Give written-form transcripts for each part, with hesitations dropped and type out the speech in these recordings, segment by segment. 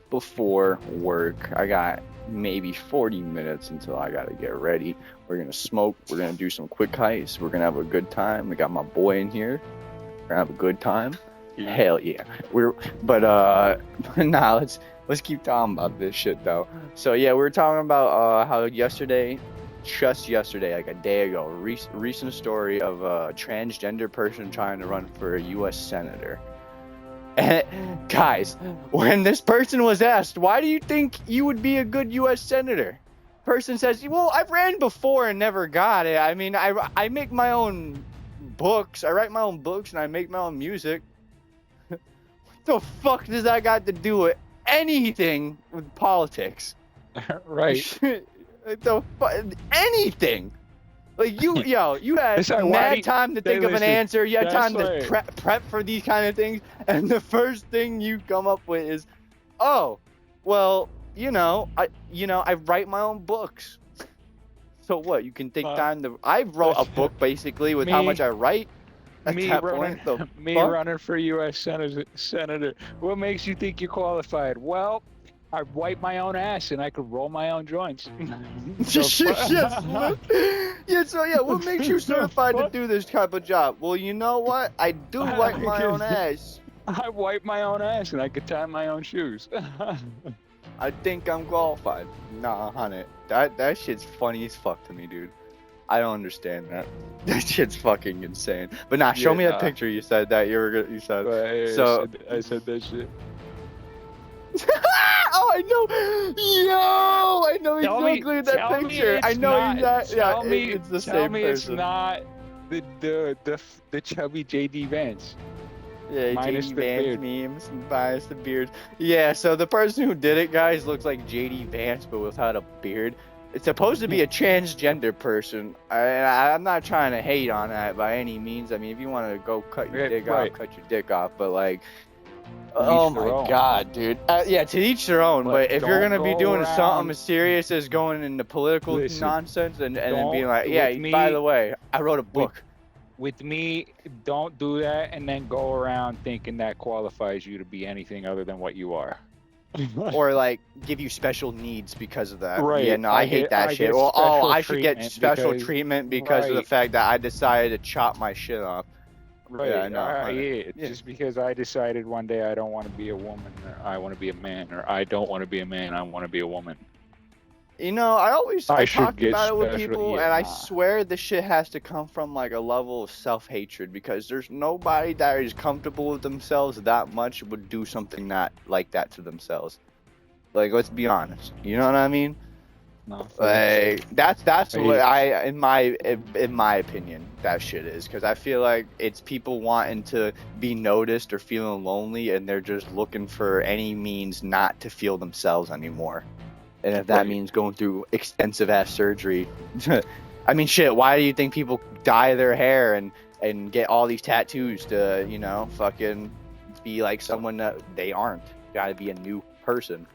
before work. I got maybe 40 minutes until I gotta get ready. We're gonna smoke. We're gonna do some quick heists. We're gonna have a good time. We got my boy in here. We're gonna have a good time. Hell yeah. Nah, let's keep talking about this shit though. So yeah, we were talking about how just yesterday, like a day ago, recent story of a transgender person trying to run for a U.S. senator. And guys, when this person was asked, why do you think you would be a good U.S. senator? Person says, well, I've ran before and never got it. I mean, I make my own books. I write my own books and I make my own music. What the fuck does that got to do with anything with politics? Right. Anything. Like you had mad time to think of an answer. You had time to prep for these kind of things, and the first thing you come up with is, oh, well, I write my own books. So what? You can take time to. I wrote a book basically with how much I write. Me running for U.S. senator. What makes you think you're qualified? Well, I wipe my own ass and I could roll my own joints. What makes you certified to do this type of job? Well, you know what? I do wipe my own ass. I wipe my own ass and I could tie my own shoes. I think I'm qualified. Nah, honey. That shit's funny as fuck to me, dude. I don't understand that. That shit's fucking insane. But nah, show me that picture you said that you said. I said that shit. Oh, I know. I know exactly that picture. I know exactly. It's the same person. Tell me it's not the chubby JD Vance. Yeah, JD Vance memes minus the beard. Yeah, so the person who did it, guys, looks like JD Vance but without a beard. It's supposed to be a transgender person. I'm not trying to hate on that by any means. I mean, if you want to go cut your dick off, cut your dick off. But like, oh my god, dude. Yeah, to each their own. But if you're gonna be doing something as serious as going into political nonsense and then being like, by the way, I wrote a book. With me, don't do that and then go around thinking that qualifies you to be anything other than what you are. Or like give you special needs because of that. Right. Yeah, no, I hate that shit. Well, I should get special treatment because of the fact that I decided to chop my shit off. Right. Yeah, no, just because I decided one day I don't want to be a woman, or I want to be a man, or I don't want to be a man, I want to be a woman. You know, I talked about it with people, and I swear this shit has to come from like a level of self-hatred, because there's nobody that is comfortable with themselves that much would do something like that to themselves. Like, let's be honest. You know what I mean? No. Like that's what in my opinion that shit is, because I feel like it's people wanting to be noticed or feeling lonely, and they're just looking for any means not to feel themselves anymore. And if that means going through extensive ass surgery, I mean, shit, why do you think people dye their hair and get all these tattoos to, fucking be like someone that they aren't? Gotta be a new person,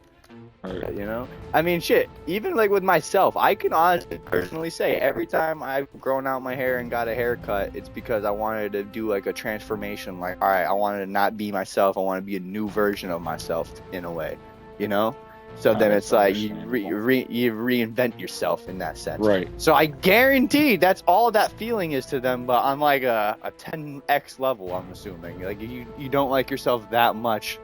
I mean, shit, even like with myself, I can honestly personally say every time I've grown out my hair and got a haircut, it's because I wanted to do like a transformation. Like, all right, I wanted to not be myself. I want to be a new version of myself in a way, So then it's like you reinvent yourself in that sense. Right. So I guarantee that's all that feeling is to them, but on like a 10x level, I'm assuming. Like you don't like yourself that much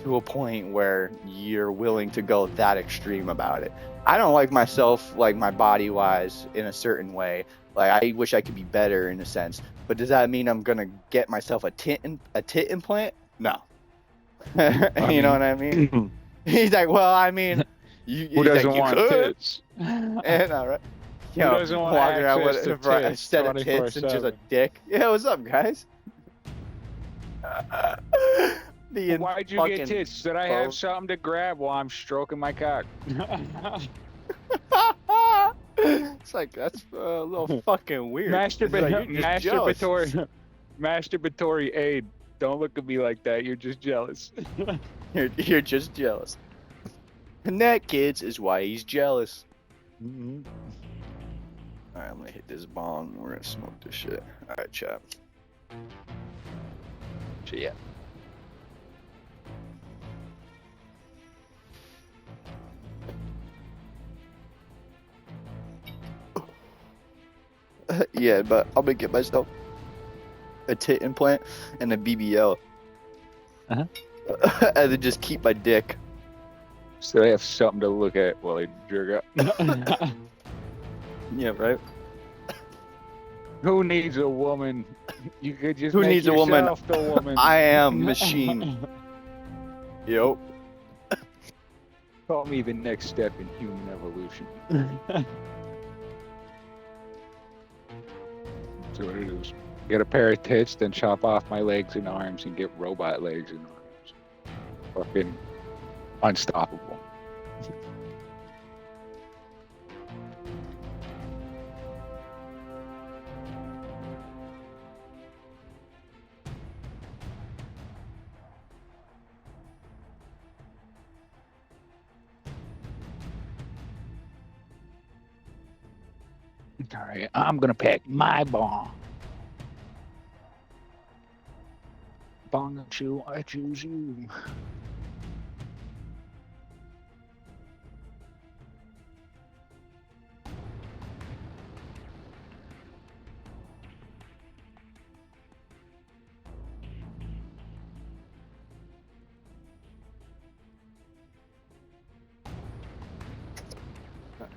to a point where you're willing to go that extreme about it. I don't like myself, like my body wise, in a certain way. Like I wish I could be better in a sense. But does that mean I'm gonna get myself a tit implant? No. You know what I mean? He's like, well, I mean, who doesn't want tits? And all right, who doesn't want walking around with tits instead of tits and just a dick. Yeah, what's up, guys? Why'd you get tits? Did I have something to grab while I'm stroking my cock? It's like that's a little fucking weird. Masturbatory aid. Don't look at me like that. You're just jealous. You're just jealous. And that, kids, is why he's jealous. Mm-hmm. Alright, I'm gonna hit this bong. We're gonna smoke this shit. Alright, chap. Yeah. yet, but I'm gonna get myself a tit implant and a BBL. Uh-huh. And then just keep my dick. So they have something to look at while they jerk up. Yeah, right. Who needs a woman? You could just Who make needs a woman? the woman. I am machine. Yep. Call me the next step in human evolution. That's what it is. Get a pair of tits, then chop off my legs and arms and get robot legs and arms. Fucking unstoppable. All right, I'm gonna pack my bong. Bong chew, I choose you.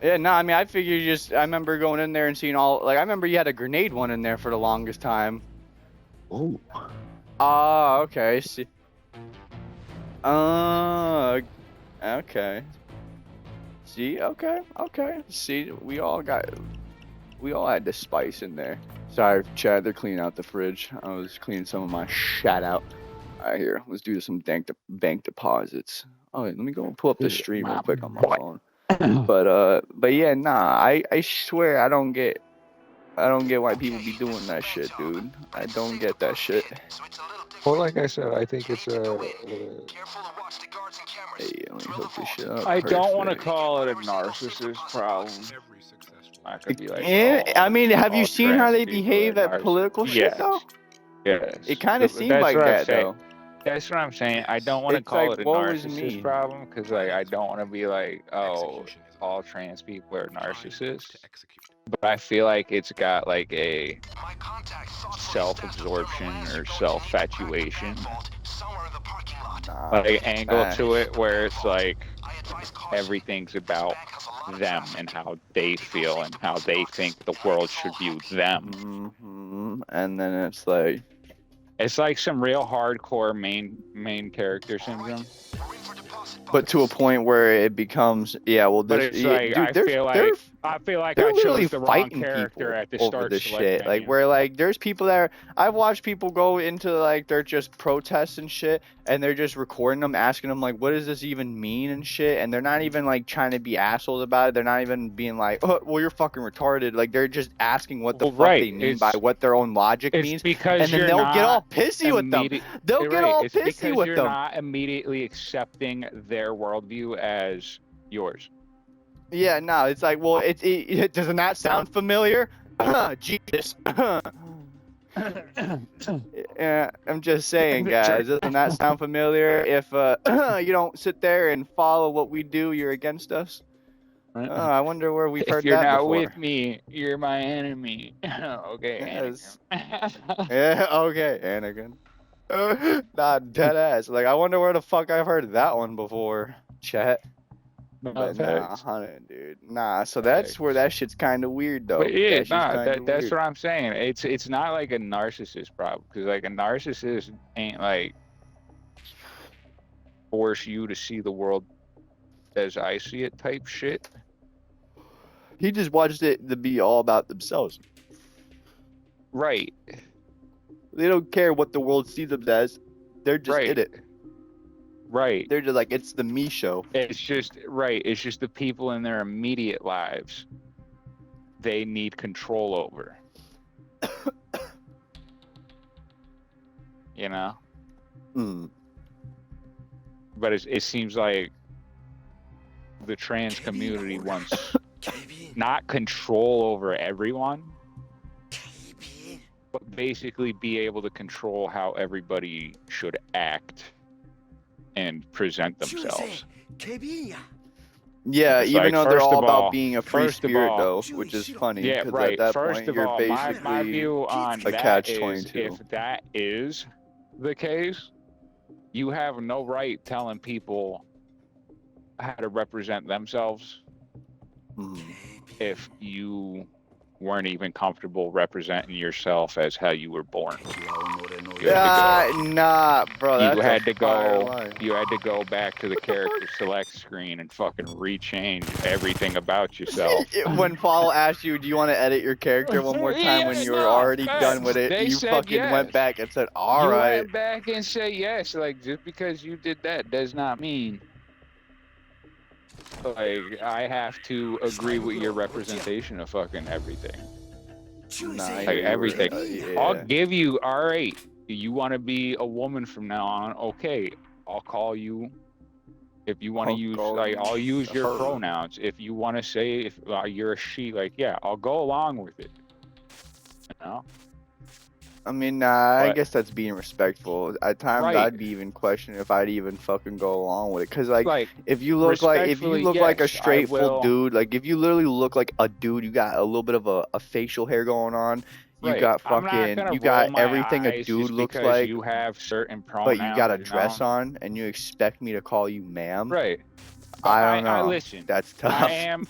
Yeah, no, I mean, I figured I remember going in there and seeing I remember you had a grenade one in there for the longest time. Oh. Ah, okay. See. Okay. See, okay. See, we all had the spice in there. Sorry, Chad, they're cleaning out the fridge. I was cleaning some of my shit out. All right, here, let's do some bank deposits. Oh, wait, let me go and pull up the stream real quick on my phone. But yeah, nah, I swear I don't get why people be doing that shit, dude. I don't get that shit. Well, like I said, I think it's a hey, let me hook this shit up. I don't want to call it a narcissist problem. I could be like, I mean, have you seen how they behave at political shit, though? Yes. It kind of seemed like that, though. That's what I'm saying. I don't want to call it a narcissist problem because, like, I don't want to be like, oh, all trans people are narcissists. But I feel like it's got like a self-absorption or self-fatuation, like angle to it, where it's like everything's about them and how they feel and how they think the world should view them. Mm-hmm. And then it's like some real hardcore main character syndrome. But to a point where it becomes, but it's like, dude, I feel like I chose the wrong character at the start of this shit. Menu. Like where like there's people I've watched people go into like they're just protests and shit, and they're just recording them, asking them like, what does this even mean and shit, and they're not even like trying to be assholes about it. They're not even being like, oh, well, you're fucking retarded. Like they're just asking what the fuck they mean by what their own logic means, because and then they'll get all pissy with them. They'll get all pissy with them. You're not immediately accepting their worldview as yours. Yeah, no, it's like, well, it doesn't that sound familiar? Jesus. Yeah, I'm just saying, guys, doesn't that sound familiar? If you don't sit there and follow what we do, you're against us. I wonder where we've heard that before. If you're not with me, you're my enemy. Okay, yes. Anakin. Yeah, okay, Anakin. Nah, dead ass. Like, I wonder where the fuck I've heard that one before, chat. But nah, dude. Nah, so that's where that shit's kind of weird, though. But yeah, that's what I'm saying. It's not like a narcissist problem, because like a narcissist ain't like force you to see the world as I see it type shit. He just watches it to be all about themselves. Right. They don't care what the world sees them as. They're just in it. Right. They're just like, it's the me show. It's just the people in their immediate lives they need control over. You know? But it seems like the trans community wants not control over everyone, but basically be able to control how everybody should act and present themselves. Yeah, it's even like, though they're first all of about all- being a free first of spirit, all- though, which is funny. Yeah, 'cause right. At that First point, of you're all, basically my view on a that is, catch-22. if that is the case, you have no right telling people how to represent themselves if you weren't even comfortable representing yourself as how you were born. Nah, bro. You had to go back to the character select screen and fucking rechange everything about yourself. When Paul asked you, do you want to edit your character one more time when you were already done with it, you fucking went back and said, all right. You went back and said yes. Like, just because you did that does not mean, like, I have to agree with your representation of fucking everything. Like, everything. Yeah. I'll give you, all right, you want to be a woman from now on, okay, I'll call you. If you want to use, like, I'll use your pronouns. If you want to say if you're a she, like, yeah, I'll go along with it. You know? I mean, I guess that's being respectful. At times, I'd be even questioning if I'd even fucking go along with it. Cause like if you look like a straight full dude, like if you literally look like a dude, you got a little bit of a facial hair going on. You got fucking, you got everything a dude looks like. You have certain pronouns, but you got a dress on, and you expect me to call you ma'am. Right. I don't know. Listen, that's tough. I am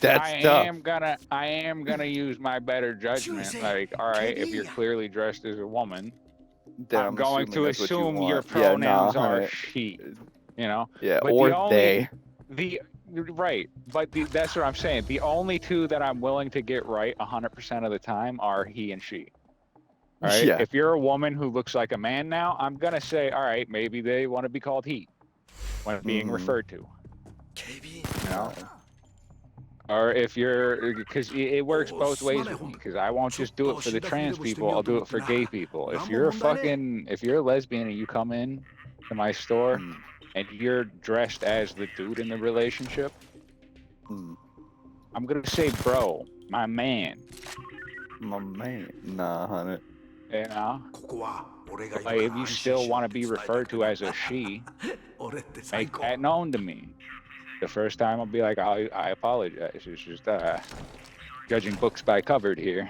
gonna use my better judgment. Like, all right, if you're clearly dressed as a woman, then I'm going to assume your pronouns are she. You know. Yeah. But or they. Right, but that's what I'm saying. The only two that I'm willing to get right 100% of the time are he and she. All right. Yeah. If you're a woman who looks like a man now, I'm gonna say, all right, maybe they want to be called he when being referred to. You know? Or if you're, because it works both ways with me, because I won't just do it for the trans people, I'll do it for gay people. If you're a lesbian and you come in to my store and you're dressed as the dude in the relationship, I'm gonna say, bro, my man. My man. Nah, honey. You know? Like, if you still want to be referred to as a she, make that known to me. The first time I'll be like, I apologize. It's just judging books by cover here.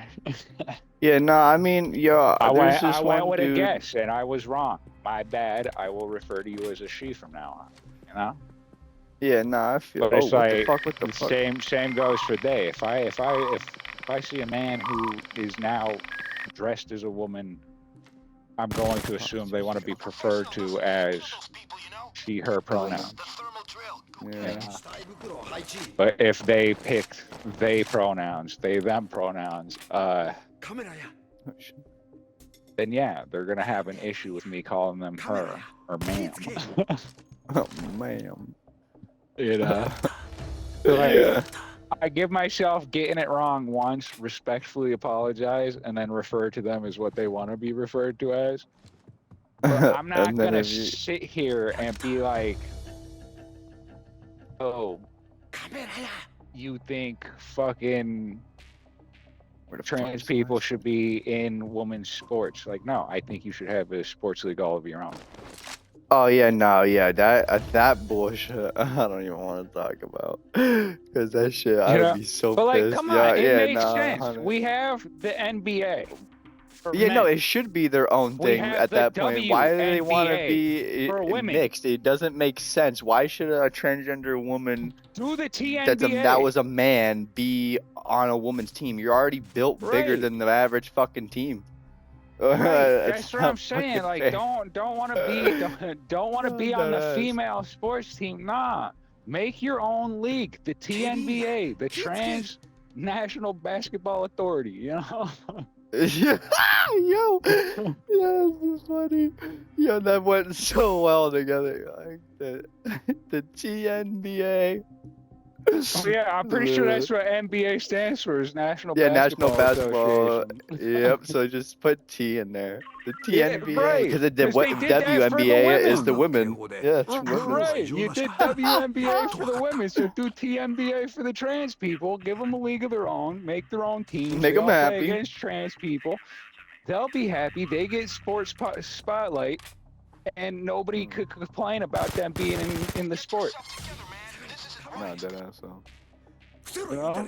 Yeah, no, I mean, yo, I went with a guess and I was wrong. My bad. I will refer to you as a she from now on. You know? Yeah, nah, I feel. But it's like, what the fuck? Same goes for they. If I see a man who is now dressed as a woman, I'm going to assume they want to be referred to as she, her pronouns. Yeah. But if they picked they pronouns, they, them pronouns, then yeah, they're going to have an issue with me calling them her or ma'am. Oh, ma'am. You know? Yeah. I give myself getting it wrong once, respectfully apologize, and then refer to them as what they want to be referred to as. But I'm not going to sit here and be like, oh, you think fucking trans people should be in women's sports? Like, no, I think you should have a sports league all of your own. Oh yeah, no, yeah, that bullshit I don't even want to talk about, because that shit I'd be so pissed. But like, come on, it makes sense. 100. We have the NBA. Yeah, no, it should be their own thing at that point. Why do they want to be mixed? It doesn't make sense. Why should a transgender woman do the TNBA that was a man be on a woman's team? You're already built bigger than the average fucking team. Right. That's what I'm saying. Like, don't want to be on the female sports team. Nah, make your own league, the TNBA, the Trans National Basketball Authority. You know. Yeah, yo, yeah, this is funny. Yo, that went so well together. Like the TNBA. Oh, yeah, I'm pretty sure that's what NBA stands for, is National Basketball National Basketball. Yep, so just put T in there. The TNBA, because WNBA is the women. Yeah, it's women. Right, you did WNBA for the women, so do TNBA for the trans people. Give them a league of their own, make their own teams. Make them happy. Play against trans people. They'll be happy. They get sports spotlight, and nobody could complain about them being in the sport. No, deadass. So. You know?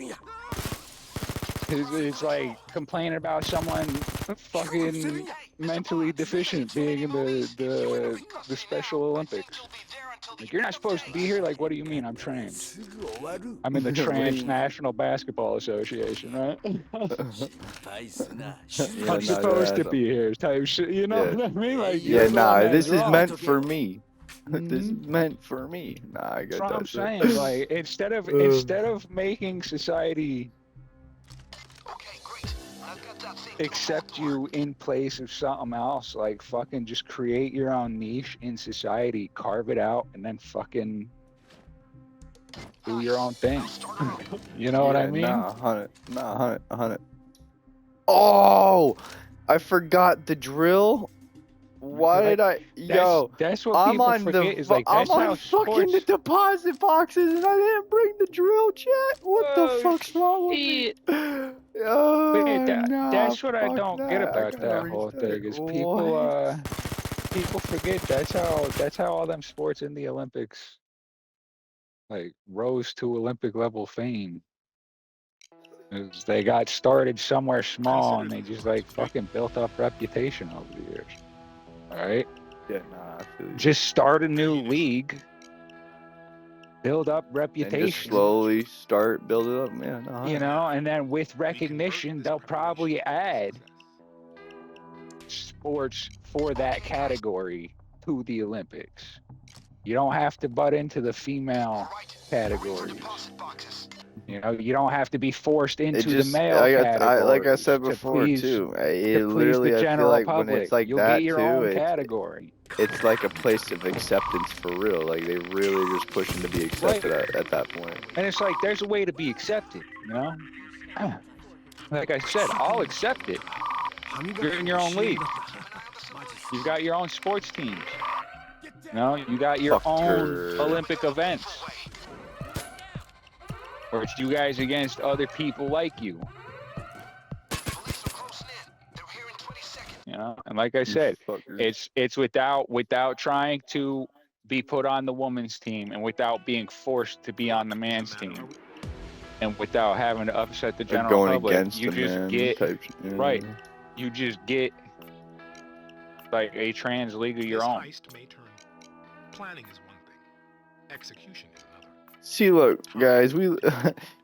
It's like complaining about someone fucking mentally deficient being in the Special Olympics. Like, you're not supposed to be here. Like, what do you mean? I'm trans. I'm in the Transnational Basketball Association, right? I'm supposed to be here, type shit. You know what I mean? Like, yeah, nah, this is wrong. meant for me. This is meant for me. Nah, I get That's what I'm saying. Like, instead of making society accept you in place of something else, like fucking just create your own niche in society, carve it out, and then fucking do your own thing. You know what I mean? Nah, 100. Oh, I forgot the drill. Why did I? Yo, that's what people forget. Is like, that's I'm how on fucking the sports. deposit boxes, and I didn't bring the drill, chat. What the Oh, fuck's wrong with me? Oh, nah, that's what I fuck don't get that. I about gotta that whole reset thing. it. Is What? people forget that's how all them sports in the Olympics like rose to Olympic level fame. Is they got started somewhere small and they just like fucking built up reputation over the years. All right. Yeah, nah, I feel you. Just start a new league, build up And reputation. just slowly start building up, man. Nah, You know, and then with recognition, they'll probably add sports for that category to the Olympics. You don't have to butt into the female categories. You know, you don't have to be forced into the male category. Like I said before, too. It literally, I feel like when it's like you'll that get your too, own category. it's like a place of acceptance for real. Like they really are just pushing to be accepted at that point. And it's like there's a way to be accepted, you know? Like I said, I'll accept it. You're in your own league. You've got your own sports teams. You know, you got your own Olympic events. Or it's you guys against other people like you. You know, and like I said, it's without trying to be put on the women's team and without being forced to be on the man's team. And without having to upset the general public, you just get right. You just get like a trans league of your own. Planning is one thing, execution is another. See, look, guys, we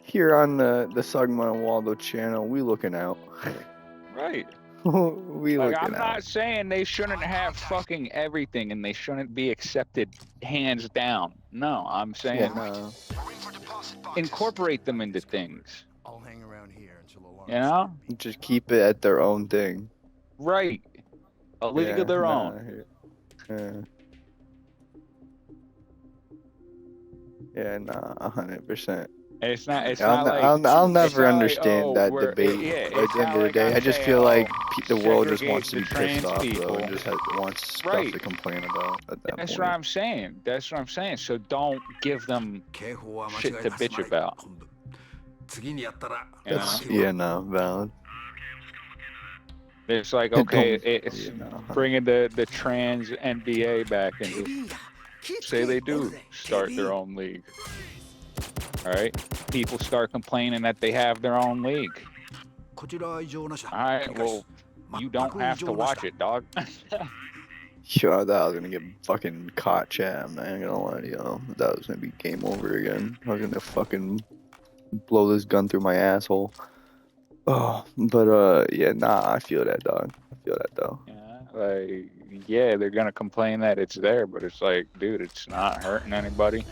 here on the Sugman and Waldo channel, we looking out. Right. We looking out. I'm not saying they shouldn't have fucking everything and they shouldn't be accepted hands down. No, I'm saying incorporate them into things. I'll hang around here until alarm. You know? Just keep it at their own thing. Right. A league of their own. Yeah, nah, 100%. It's not. It's not like I'll never understand like, that debate. Yeah, at the end of the day, I just feel like the world just wants to be pissed off, though, and just wants stuff to complain about at that point. That's what I'm saying. That's what I'm saying. So don't give them shit to bitch about. Yeah, no, valid. It's like, okay, it's bringing the trans NBA back into. Say they do start their own league. All right, people start complaining that they have their own league. All right, well, you don't have to watch it, dog. Sure, I thought I was gonna get fucking caught, chat. I'm not gonna lie to y'all. I thought it was gonna be game over again. I was gonna fucking blow this gun through my asshole. Oh, but yeah, nah, I feel that, dog. I feel that though. Yeah, like, yeah, they're gonna complain that it's there, but it's like, dude, it's not hurting anybody.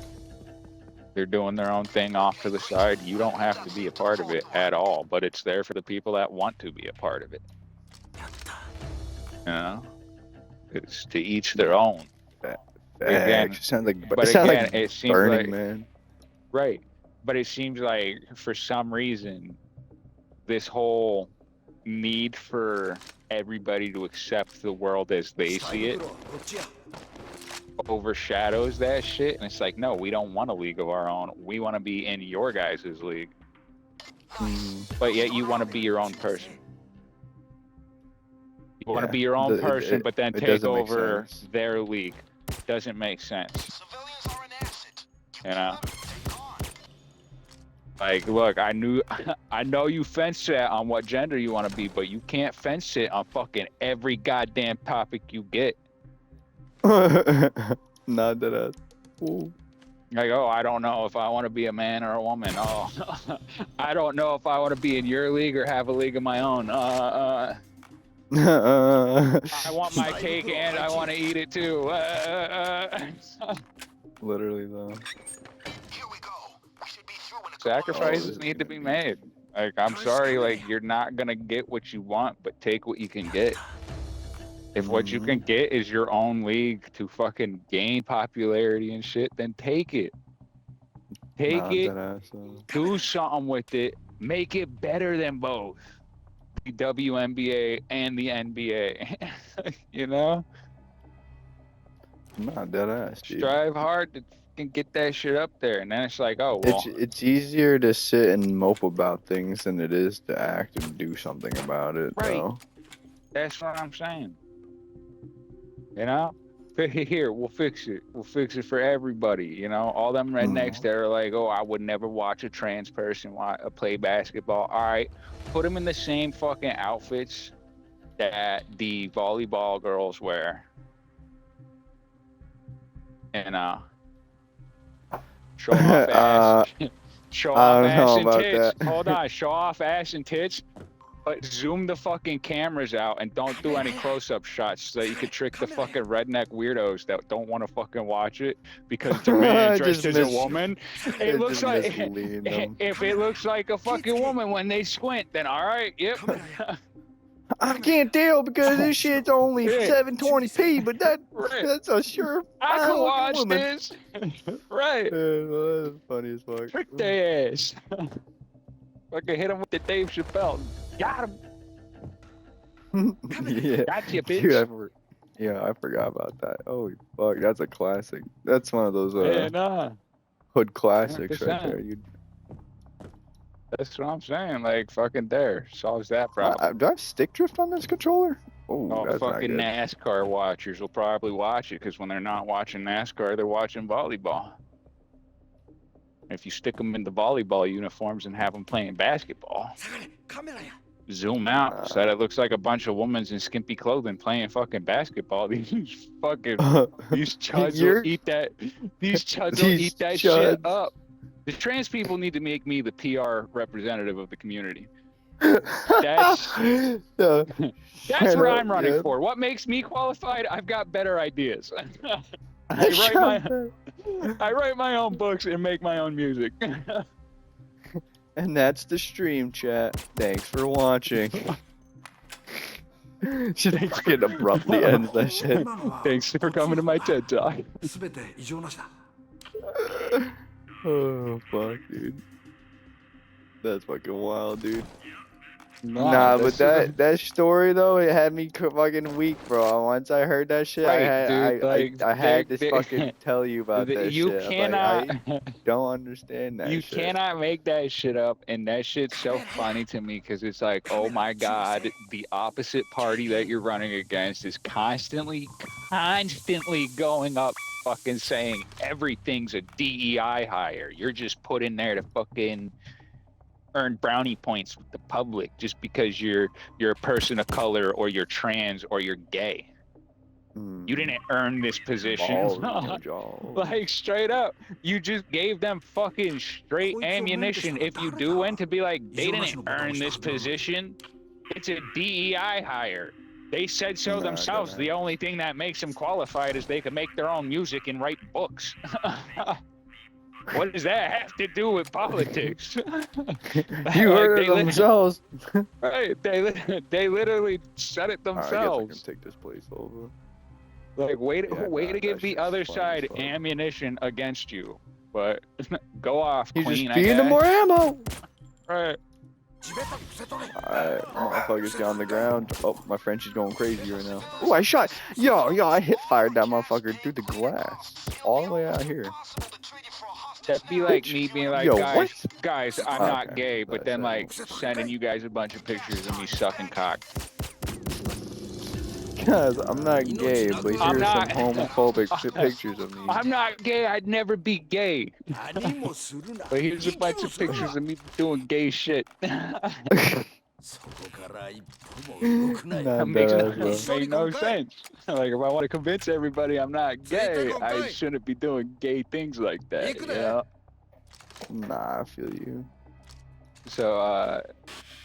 They're doing their own thing off to the side. You don't have to be a part of it at all, but it's there for the people that want to be a part of it. You know, it's to each their own. Again, it sounds like, it seems Burning like, Man. Right, but it seems like for some reason, this whole need for everybody to accept the world as they see it overshadows that shit, and it's like, no, we don't want a league of our own. We want to be in your guys' league. But yet you want to be your own person. You want to be your own person, but then take over their league. Doesn't make sense. You know? Like, look, I know you fence sit on what gender you want to be, but you can't fence sit on fucking every goddamn topic you get. Not that Ooh. Like, oh, I don't know if I want to be a man or a woman. Oh, I don't know if I want to be in your league or have a league of my own. I want my cake and I want to eat it too. Literally though. Sacrifices need to be made. Like, I'm sorry, like, you're not gonna get what you want, but take what you can get. If what you can get is your own league to fucking gain popularity and shit, then take it. Take it, do something with it, make it better than both the WNBA and the NBA. You know? Not that ass, dude. Strive hard to fucking get that shit up there, and then it's like, oh well. It's easier to sit and mope about things than it is to act and do something about it. Right. Though. That's what I'm saying. You know? Here, we'll fix it. We'll fix it for everybody. You know, all them rednecks that are like, oh, I would never watch a trans person play basketball. All right, put them in the same fucking outfits that the volleyball girls wear. And show off ass. Show off ass and tits. Hold on, show off ass and tits. But zoom the fucking cameras out and don't do any close-up shots so that you could trick the fucking redneck weirdos that don't want to fucking watch it because it's a man dressed as a woman. It looks like if it looks like a fucking woman when they squint, then all right, yep. I can't tell because this shit's only 720p, but that's a sure. I can watch this. Right. That's funny as fuck. Trick their ass. Fucking hit him with the Dave Chappelle. Got him. Yeah. Gotcha, bitch. Dude, I forgot about that. Holy fuck, that's a classic. That's one of those hood classics 100%. right there. That's what I'm saying. Like, fucking there. Solves that problem. Do I have stick drift on this controller? Oh, that's fucking not good. NASCAR watchers will probably watch it because when they're not watching NASCAR, they're watching volleyball. If you stick them in the volleyball uniforms and have them playing basketball, zoom out so that it looks like a bunch of women in skimpy clothing playing fucking basketball. These chuds will eat that. These chuds will eat that shit up. The trans people need to make me the PR representative of the community. That's what I'm running for. What makes me qualified? I've got better ideas. I write my own books and make my own music. And that's the stream, chat. Thanks for watching. Should fucking abruptly ends that shit. Thanks for coming to my TED Talk. Oh fuck, dude. That's fucking wild, dude. Nah, but that story though, it had me fucking weak, bro. Once I heard that shit, right, I had to fucking tell you about that you shit. Cannot, I don't understand that you shit. cannot make that shit up, and that shit's so funny to me because it's like, oh my god, the opposite party that you're running against is constantly going up fucking saying everything's a DEI hire. You're just put in there to fucking earn brownie points with the public just because you're a person of color or you're trans or you're gay. You didn't earn this position. Like, straight up, you just gave them fucking straight ammunition if you do win to be like, they didn't earn this position. It's a DEI hire. They said so themselves. The only thing that makes them qualified is they can make their own music and write books. What does that have to do with politics? You heard it themselves. Right, they literally said it themselves. I guess I can take this place over. Like, way to give the other side ammunition against you. But go off, you queen, just feeding them more ammo. Right. Alright, motherfuckers get on the ground. Oh, my Frenchie's going crazy right now. Oh, I shot. Yo, I hit fired that motherfucker through the glass. All the way out here. That'd be like me being like, yo, guys, I'm not gay, but then like sending you guys a bunch of pictures of me sucking cock. Guys, I'm not gay, but here's I'm some not- homophobic pictures of me. I'm not gay. I'd never be gay. But here's a bunch of pictures of me doing gay shit. Not That makes that, bro. make no sense. Like, if I want to convince everybody I'm not gay, I shouldn't be doing gay things like that, you know? Nah, I feel you. So,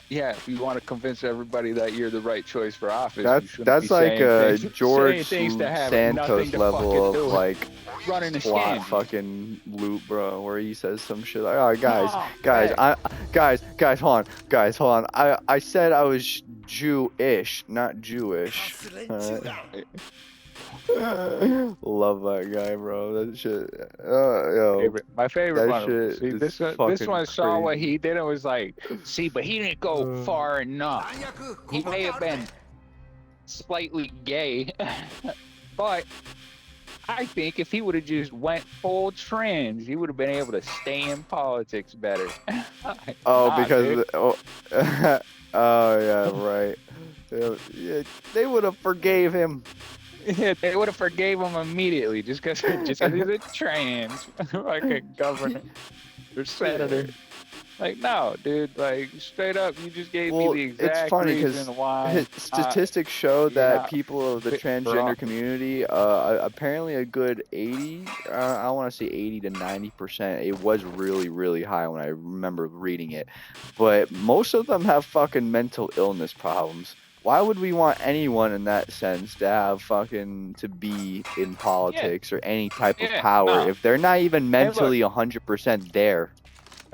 yeah, if you want to convince everybody that you're the right choice for office, you shouldn't That's be like saying a George saying things that have Santos nothing to level fucking of do with like running a plot scam. fucking loop, bro, where he says some shit like, "Oh, guys, No, guys, hey. guys, hold on. I said I was Jewish, not Jewish." Love that guy, bro. That shit. Yo, My favorite that one. shit See, is this fucking one saw what crazy. he did and was like, see, but he didn't go far enough. He may have been slightly gay, but I think if he would have just went full trans, he would have been able to stay in politics better. Oh, Nah, because dude. oh, oh yeah, right. Yeah, they would have forgave him. Yeah, they would have forgave him immediately just because he's a trans, like a governor or senator. Like, no, dude, like, straight up, you just gave me the exact it's funny reason why. statistics show you're that not people of the fit for transgender office. community, apparently a good 80, I want to say 80 to 90%. It was really, really high when I remember reading it. But most of them have fucking mental illness problems. Why would we want anyone in that sense to have to be in politics or any type of Yeah, power no. if they're not even look. mentally 100% there?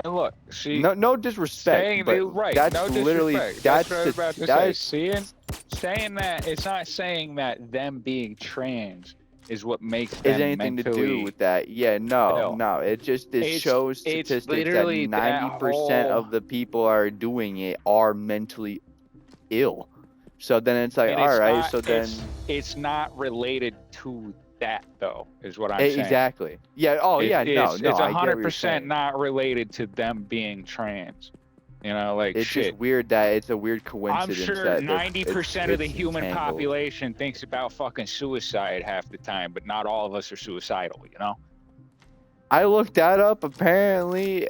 And look, see, No disrespect, saying but right, that's no literally disrespect. that's what I was about to that say. is Saying that, it's not saying that them being trans is what makes is them anything to do mentally with that. Yeah, no, ill. no. It It's- shows it's statistics that literally that 90% whole- of the people are doing it are mentally ill. So then it's like, And all it's right, not- so then it's not related to that though, is what I'm saying. exactly. Yeah. Oh, yeah. No, It's I get what you're 100% saying. not related to them being trans. You know, like It's shit. just weird that it's a weird I'm coincidence sure that 90% of the it's human entangled. population thinks about fucking suicide half the time, but not all of us are suicidal, you know? I looked that up. Apparently,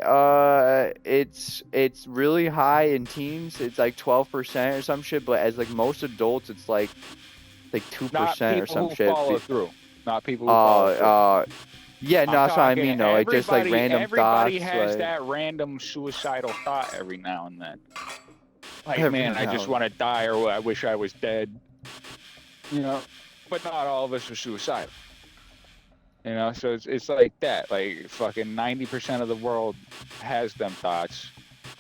it's really high in teens. It's like 12% or some shit. But as like most adults, it's like 2% Not or people some who shit. follow through. Not people who follow through. Yeah, no, that's what I mean. No, like just like random everybody thoughts. has Like, that random suicidal thought every now and then. Like, Every man, I just now. want to die, or I wish I was dead. You know, but not all of us are suicidal. You know, so it's like that. Like fucking 90% of the world has them thoughts,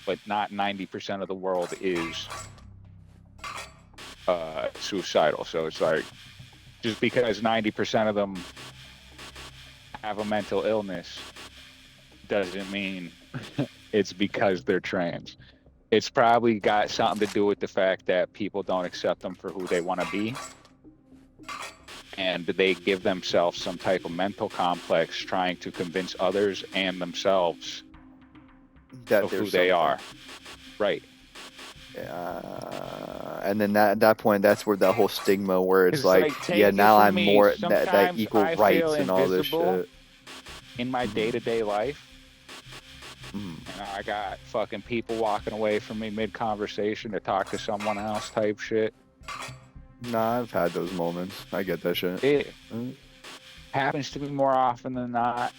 but not 90% of the world is suicidal. So it's like, just because 90% of them have a mental illness doesn't mean it's because they're trans. It's probably got something to do with the fact that people don't accept them for who they want to be. And they give themselves some type of mental complex trying to convince others and themselves that of who there's they something. are. Right. And then at that point, that's where that whole stigma, where it's It's like, like, take yeah, it now from I'm me, more that sometimes equal I rights feel and all this invisible shit. in my day-to-day life. Mm. And I got fucking people walking away from me mid-conversation to talk to someone else type shit. Nah, I've had those moments. I get that shit. It Mm. happens to me more often than not.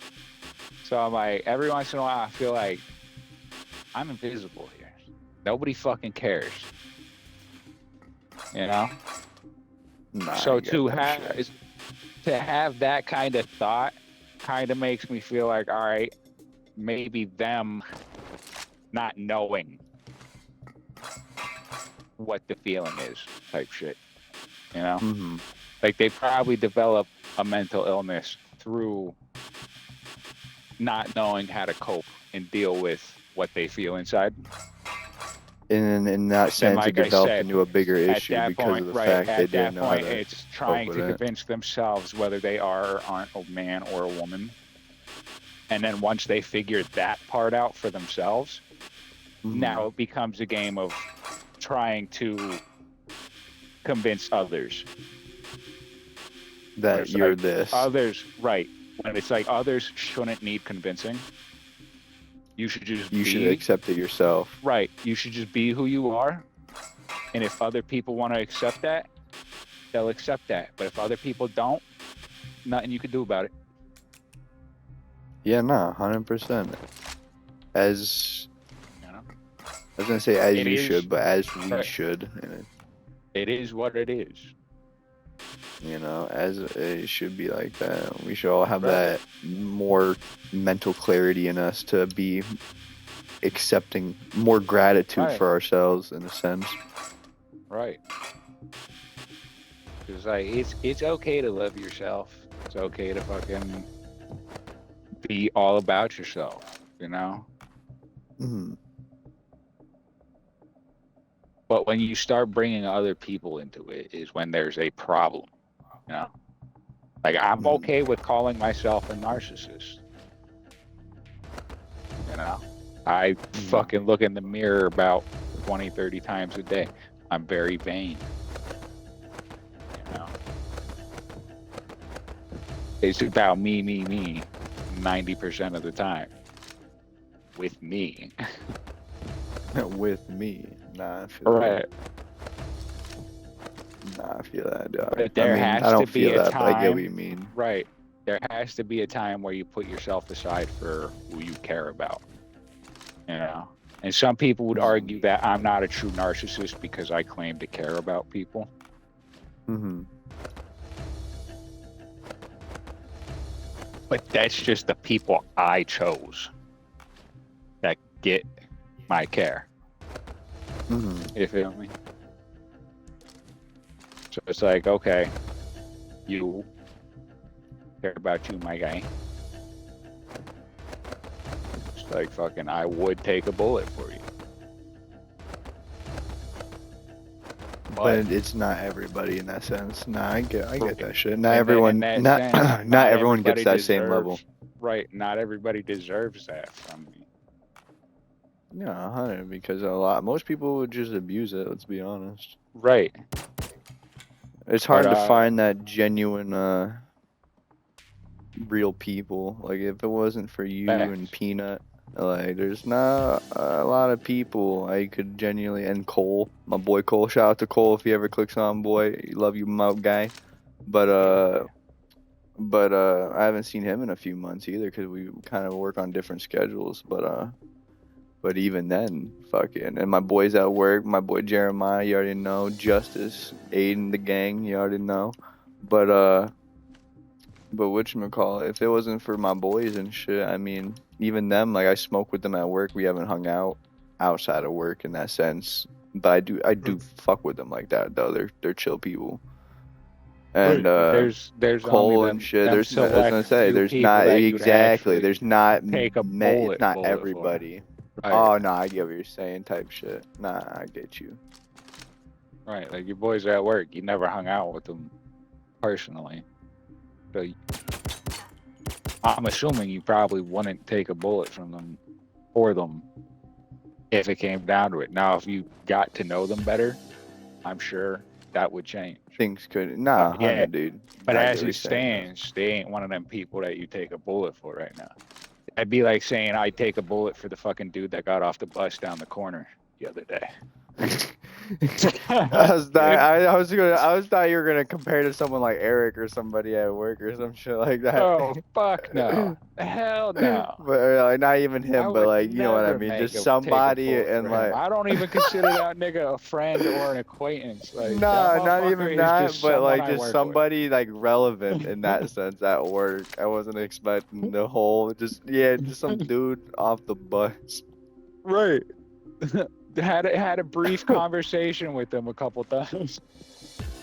So I'm like, every once in a while, I feel like I'm invisible here. Nobody fucking cares. You know? Nah, So I get to that have shit. that kind of thought kind of makes me feel like, all right, maybe them not knowing what the feeling is type shit. You know? Mhm. Like they probably develop a mental illness through not knowing how to cope and deal with what they feel inside. In that sense, like it I developed said, into a bigger At issue that because point, of the right, fact they at didn't that know point, how to it's trying cope to with it. convince themselves whether they are or aren't a man or a woman. And then once they figure that part out for themselves, Mhm. now it becomes a game of trying to convince others that it's you're like this. others, right? When it's like others shouldn't need convincing. You should just You be should accept it yourself. right. You should just be who you are, and if other people want to accept that, they'll accept that. But if other people don't, nothing you can do about it. Yeah, no, 100%. As You know, I was gonna say, as It you is- should, but as we right. should, and it is what it is. you know, as it should be like that. We should all have Right. that more mental clarity in us to be accepting more gratitude Right. for ourselves, in a sense. Right. It's like it's okay to love yourself. It's okay to fucking be all about yourself, you know? Mhm. But when you start bringing other people into it is when there's a problem, you know? Like, I'm Mhm. okay with calling myself a narcissist. You know? I fucking look in the mirror about 20, 30 times a day. I'm very vain. You know? It's about me, 90% of the time. With me. With me. Nah, I feel Right. that. Nah, I feel that, dog. But there has I don't to be feel a that, but I get time- what you mean. Right. There has to be a time where you put yourself aside for who you care about. You know? And some people would argue that I'm not a true narcissist because I claim to care about people. Mm-hmm. But that's just the people I chose that get my care. Mm-hmm. You feel me? So it's like, okay, you care about you, my guy. It's like fucking, I would take a bullet for you. But it's not everybody in that sense. Nah, I get that shit. Not And everyone, in that not sense, not everyone gets everybody that same deserves- level. Right. Not everybody deserves that from me. Yeah, 100. Because most people would just abuse it. Let's be honest. Right. It's hard But, to find that genuine, real people. Like, if it wasn't for you and Facts. Peanut, like, there's not a lot of people I could genuinely. And Cole, my boy Cole. Shout out to Cole if he ever clicks on, boy. Love you, my guy. But I haven't seen him in a few months either because we kind of work on different schedules. But even then, fucking, and my boys at work, my boy Jeremiah, you already know, Justice, Aiden, the gang, you already know. But whatchamacallit, if it wasn't for my boys and shit, I mean, even them, like, I smoke with them at work. We haven't hung out outside of work in that sense. But I do fuck with them like that, though. They're chill people. And there's Cole only and them, shit. them There's, I was gonna select say, few there's people not that you'd exactly. actually There's not take a it's not bullet for. everybody. Right. Oh no, I get what you're saying, type shit. Nah, I get you. Right, like your boys are at work. You never hung out with them personally. So I'm assuming you probably wouldn't take a bullet from them for them if it came down to it. Now, if you got to know them better, I'm sure that would change. Things could nah, Yeah, 100, dude. But I get as what you're it saying. stands, they ain't one of them people that you take a bullet for right now. That'd be like saying I take a bullet for the fucking dude that got off the bus down the corner the other day. I was thought you were gonna compare to someone like Eric or somebody at work or some shit like that. Oh fuck no! Hell no! But like, not even I him, but would like, you know what I never mean, make just take a somebody bullet and for him. like. I don't even consider that nigga a friend or an acquaintance. Like, Nah, that not motherfucker even is that, just but someone like I just work with. somebody like relevant in that sense at work. I wasn't expecting the whole just some dude off the bus. Right. had a brief conversation with him a couple times.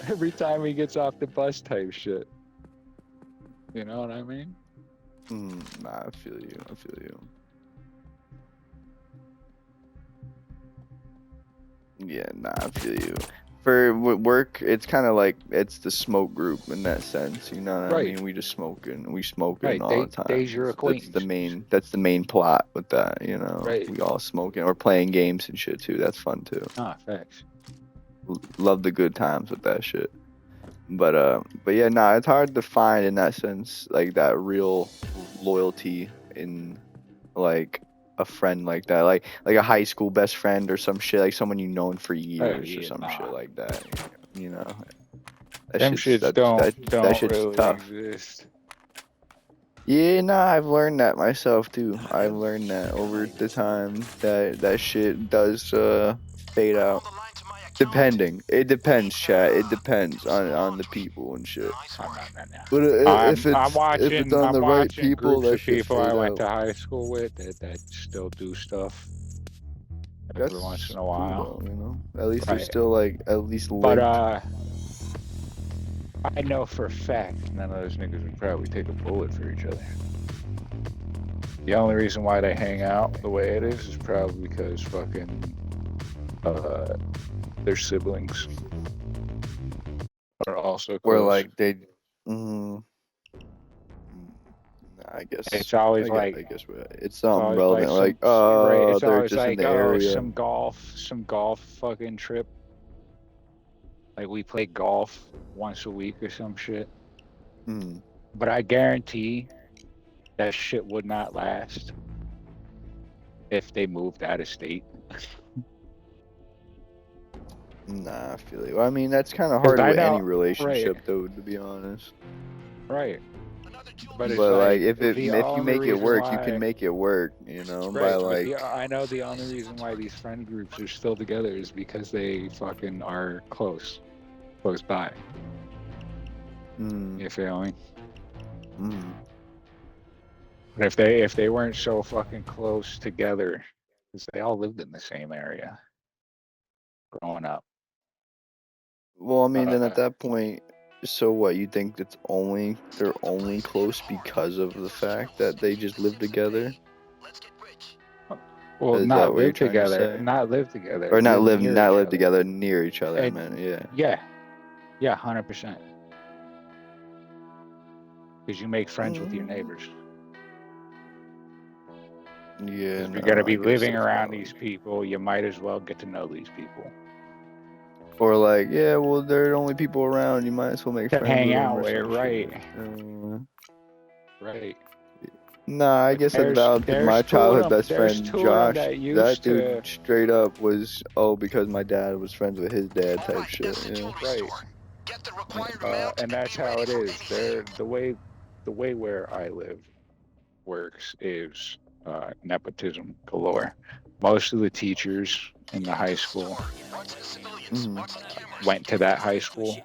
Every time he gets off the bus, type shit. You know what I mean? Nah, I feel you. I feel you. Yeah, nah, I feel you. For work, it's kind of like it's the smoke group in that sense. You know what I Right. mean? We smoking Right, all the time. they's your That's the main plot with that. You know, Right. we all smoking or playing games and shit too. That's fun too. Ah, facts. Love the good times with that shit. But yeah, nah, it's hard to find in that sense, like that real loyalty in like a friend like that, like a high school best friend or some shit, like someone you've known for years or yeah, some nah. shit like that. You know, that Them shit's, shits don't that shit's really tough. exist. Yeah, nah, I've learned that myself too. I've learned that over the time that shit does fade out. Depending, it depends, chat. It depends on the people and shit. But I'm if it's on I'm the right watching people, groups that of shit people I fade went out. to high school with that still do stuff every That's once in a cool while. though, you know. At least they're Right. still like at least But linked. I know for a fact none of those niggas would probably take a bullet for each other. The only reason why they hang out the way it is probably because fucking their siblings are also close. Where like they, mm, I guess It's always like I guess it's it's something always relevant. Like, right. It's they're always just in like, the oh, area. some golf fucking trip. Like we play golf once a week or some shit. Mm. But I guarantee that shit would not last if they moved out of state. Nah, I feel you. I mean, that's kind of 'Cause hard I with know- any relationship, though, to be honest. Right. But it's But like, like if you only make it reason work, you why- can make it work. You know, Right, by but like, I know the only reason why these friend groups are still together is because they fucking are close by. mm, You feel me? mm. But if they weren't so fucking close together, because they all lived in the same area growing up. Well, I mean, then at that point, so what? You think they're only close because of the fact that they just live together? Well, Is that not what you're live trying to together, say? not live together, Or not live near each other. together near each other. I And- meant, yeah. Yeah, 100%. Because you make friends with your Mm. neighbors. Yeah, If you're gonna I be guess living that's around valid. these people, you might as well get to know these people. Or like, yeah, well, they're the only people around. You might as well make To friends hang with them out or with, some right. shit. Right. Nah, I guess that's There's- valid. 'Cause my there's two of childhood them- best there's friend two of them Josh, that that used dude to- straight up was because my dad was friends with his dad type shit. Yeah. Right. And that's how it is. The way where I live works is nepotism galore. Most of the teachers in the high school went to that high school.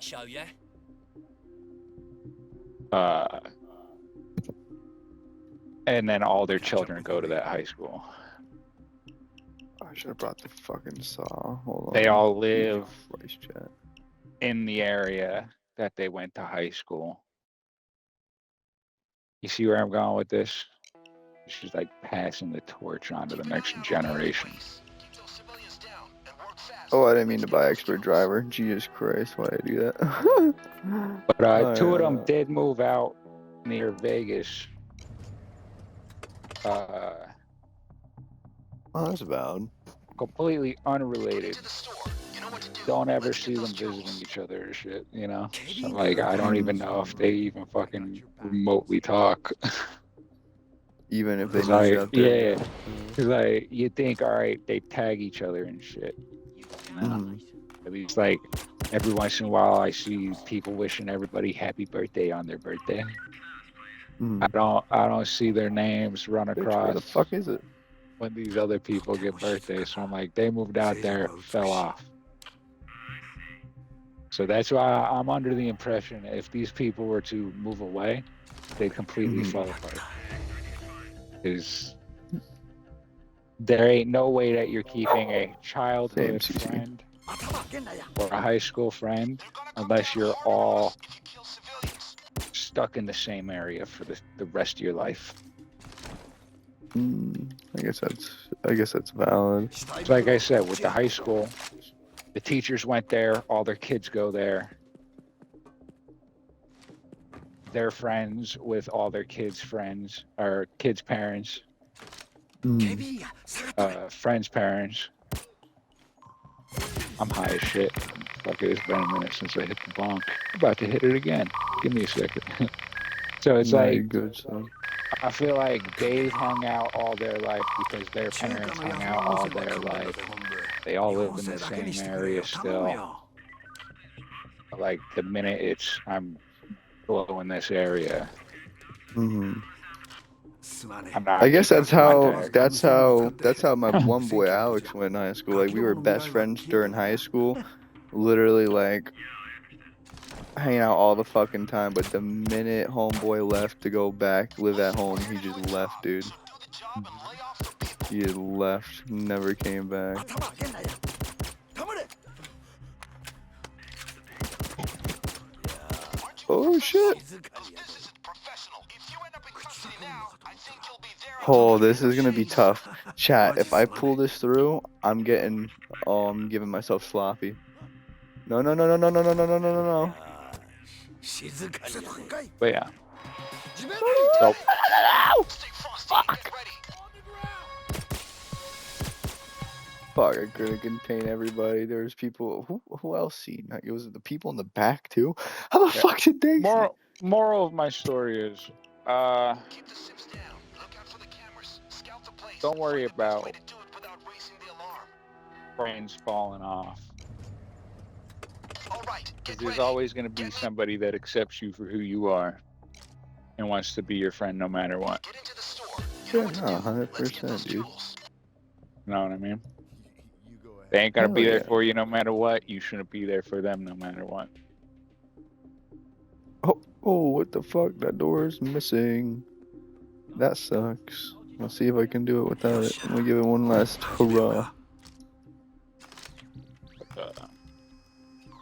And then all their children go to that high school. I should have brought the fucking saw. Hold on. They all live Christ, chat. in the area that they went to high school. You see where I'm going with this? It's just like passing the torch on to the next generation. Oh, I didn't mean to buy expert driver. Jesus Christ, why did I do that? But two of them did move out near Vegas. Oh, that's valid. Completely unrelated. Don't ever see them visiting each other or shit, you know? So, like, I don't even know if they even fucking remotely talk. Even if they It's know each like, other. yeah. Cause like, you think, all right, they tag each other and shit. You know? Mhm. At least, like, every once in a while, I see people wishing everybody happy birthday on their birthday. Mhm. I don't see their names run Bitch, across where the fuck is it? when these other people get birthdays. So I'm like, they moved out there, fell off. So that's why I'm under the impression if these people were to move away, they'd completely Mhm. fall apart. Because there ain't no way that you're keeping a childhood Same, CC. friend or a high school friend unless you're all stuck in the same area for the rest of your life. I guess that's valid. So like I said, with the high school, the teachers went there, all their kids go there. They're friends with all their kids' friends, or kids' parents, friends' parents. I'm high as shit. Fuck it, it's been a minute since I hit the bonk. I'm about to hit it again. Give me a second. So it's Nah, like, you're good, son. I feel like they've hung out all their life because their parents hung out all their life. They all live in the same area still. Like the minute I'm blowing this area, Mhm. I'm not. I guess that's how contact. that's how my one boy Alex went in high school. Like we were best friends during high school, literally like hanging out all the fucking time. But the minute homeboy left to go back live at home, he just left, dude. He had left, never came back. Oh shit! Oh, this is gonna be tough. Chat, if I pull this through, I'm giving myself sloppy. No, no, no, no, no, no, no, no, no, no, no. But yeah. Nope. Fuck. Fuck, I couldn't contain everybody. There's people. Who else seen? Like, was it the people in the back too? How the fuck did they? Moral of my story is, don't worry about brains falling off. There's always going to be somebody that accepts you for who you are and wants to be your friend no matter what. Yeah, no, 100%, dude. You know what I mean? They ain't going to be there for you no matter what. You shouldn't be there for them no matter what. Oh, what the fuck? That door is missing. That sucks. I'll see if I can do it without it. I'm gonna give it one last hurrah.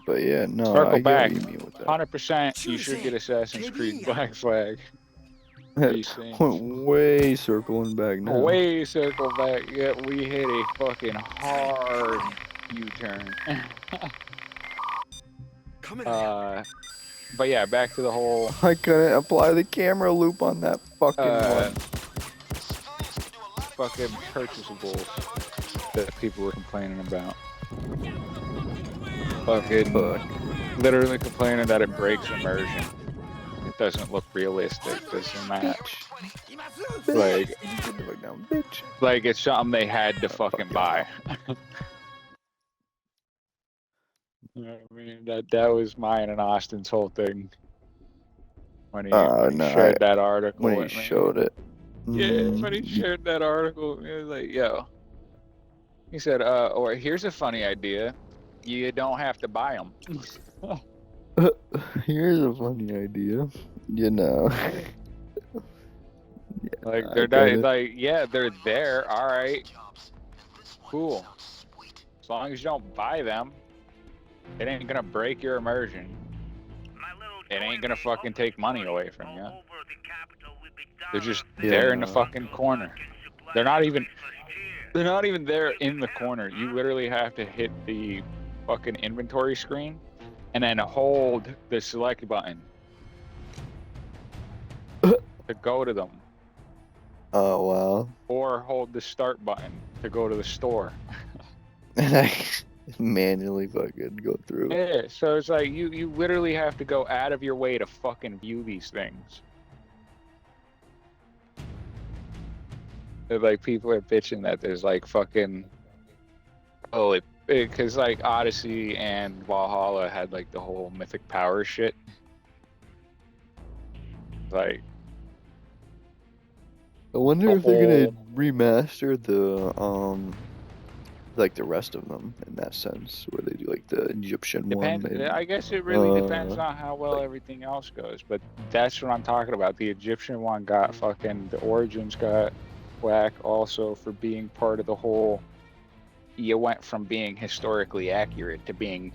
But yeah, no, Circle I back. get what you mean with that. 100% you should get Assassin's Creed Black Flag. Way circling back now. Way circle back. Yeah, we hit a fucking hard U-turn. But yeah, back to the whole. I couldn't apply the camera loop on that fucking one. Fucking purchasables that people were complaining about. Fucking literally complaining that it breaks immersion. It doesn't look realistic. Doesn't match. Like it's something they had to fucking buy. You know what I mean, that was mine and Austin's whole thing when he shared that article. When he showed it. Yeah, when he shared that article, he was like, "Yo," he said, "Or here's a funny idea. You don't have to buy them." Here's a funny idea. You know. Like they're like, yeah, they're there. All right, cool. As long as you don't buy them. It ain't gonna break your immersion. It ain't gonna fucking take money away from you. They're just there in the fucking corner. They're not even there in the corner. You literally have to hit the fucking inventory screen and then hold the select button to go to them. Oh wow. Or hold the start button to go to the store. Manually fucking go through. Yeah, so it's like you literally have to go out of your way to fucking view these things. Like people are bitching that there's like fucking because like Odyssey and Valhalla had like the whole mythic power shit. Like I wonder if they're gonna remaster the like the rest of them in that sense, where they do like the Egyptian one. I guess it really depends on how well everything else goes, but that's what I'm talking about. The Egyptian one got fucking, the Origins got whack also for being part of the whole, you went from being historically accurate to being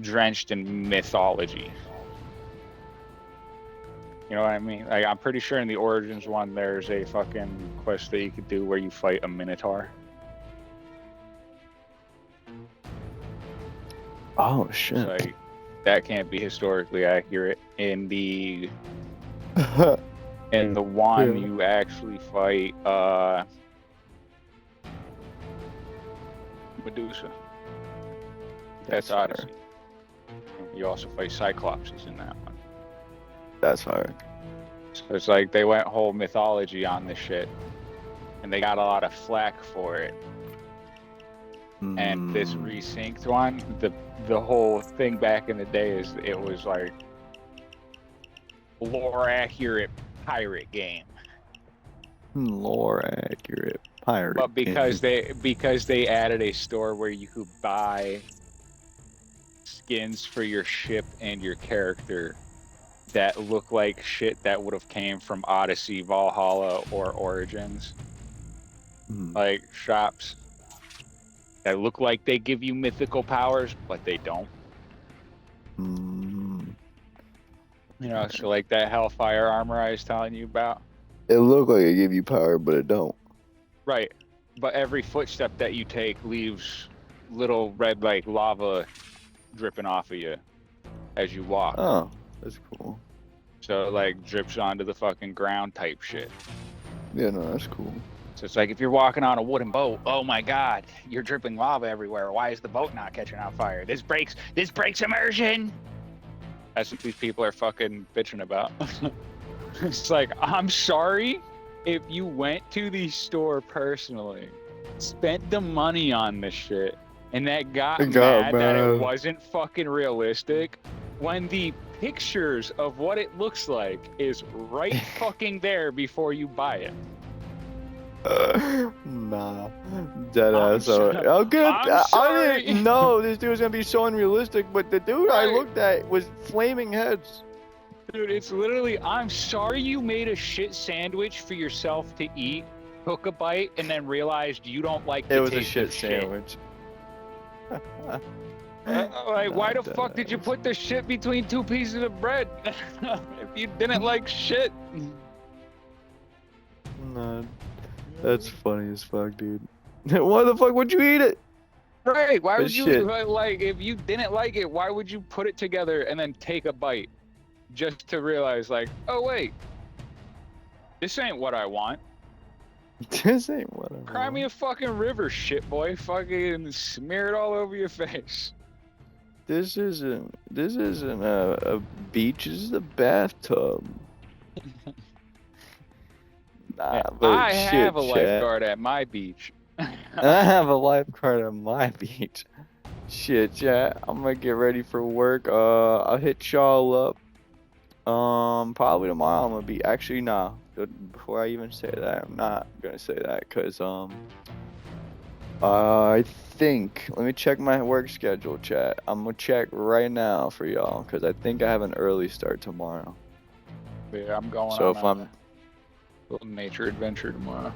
drenched in mythology. You know what I mean? Like, I'm pretty sure in the Origins one, there's a fucking quest that you could do where you fight a Minotaur. Oh shit! It's like, that can't be historically accurate. In the one, you actually fight Medusa. That's That's Odyssey. You also fight Cyclopses in that one. That's hard. So it's like they went whole mythology on this shit, and they got a lot of flack for it. And this resynced one, the whole thing back in the day is it was like lore accurate pirate game. Lore accurate pirate. But because they added a store where you could buy skins for your ship and your character that look like shit that would have came from Odyssey, Valhalla, or Origins. Like shops that look like they give you mythical powers, but they don't. You know, so like that Hellfire armor I was telling you about. It look like it give you power, but it don't. Right. But every footstep that you take leaves little red like lava dripping off of you as you walk. Oh, that's cool. So it like drips onto the fucking ground type shit. Yeah, no, that's cool. So it's like if you're walking on a wooden boat, oh my god, you're dripping lava everywhere. Why is the boat not catching on fire? This breaks immersion. That's what these people are fucking bitching about. It's like, I'm sorry if you went to the store personally, spent the money on this shit, and that got mad that it wasn't fucking realistic, when the pictures of what it looks like is right fucking there before you buy it. Nah, dead ass. Oh, good. I didn't know this dude was gonna be so unrealistic, but the dude I looked at was flaming heads. Dude, it's literally, I'm sorry you made a shit sandwich for yourself to eat, took a bite, and then realized you don't like the taste of shit. It was a shit sandwich. Like, why the fuck did you put the shit between two pieces of bread if you didn't like shit? Nah, that's funny as fuck, dude. Why the fuck would you eat it? Right, why would you, like, if you didn't like it, why would you put it together and then take a bite? Just to realize, like, oh wait, this ain't what I want. This ain't what I want. Cry me a fucking river, shit boy. Fucking smear it all over your face. This isn't a beach. This is a bathtub. Nah, but I have a lifeguard at my beach. I have a lifeguard at my beach. Shit, chat. I'm gonna get ready for work. I'll hit y'all up. Probably tomorrow. I'm gonna be actually nah. Before I even say that, I'm not gonna say that because I think let me check my work schedule, chat. I'm gonna check right now for y'all because I think I have an early start tomorrow. Yeah, I'm going. So if I'm little nature adventure tomorrow.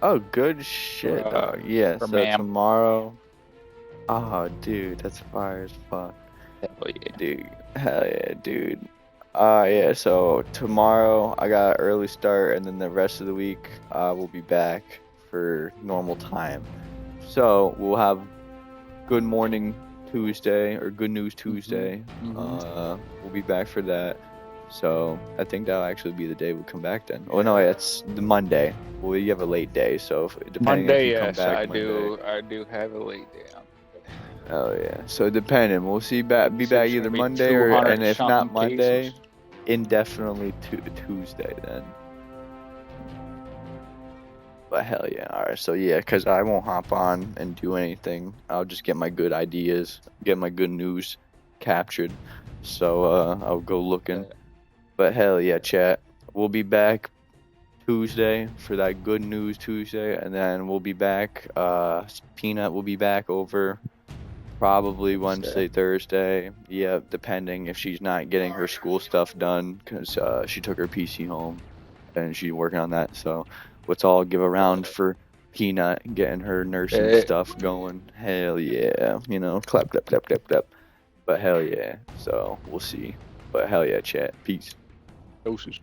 Oh, good shit, dog. Yeah, so tomorrow. Oh, dude, that's fire as fuck. Hell yeah, dude. Hell yeah, dude. Yeah, so tomorrow I got an early start, and then the rest of the week we'll be back for normal time. So we'll have Good Morning Tuesday or Good News Tuesday. We'll be back for that. So I think that'll actually be the day we come back then. Oh no, it's the Monday. Well, you have a late day, so depending Monday, if you come back I do have a late day. Oh yeah. So depending, we'll be back either Monday or, and if not Monday, cases. Indefinitely Tuesday then. But hell yeah. Alright, so yeah, because I won't hop on and do anything. I'll just get my good ideas, get my good news captured. So I'll go looking. But hell yeah, chat. We'll be back Tuesday for that Good News Tuesday, and then we'll be back. Peanut will be back over probably Wednesday, Thursday. Yeah, depending if she's not getting her school stuff done, because she took her PC home and she's working on that. So let's all give a round for Peanut getting her nursing stuff going. Hell yeah. You know, clap, clap, clap, clap, clap. But hell yeah. So we'll see. But hell yeah, chat. Peace. Doses.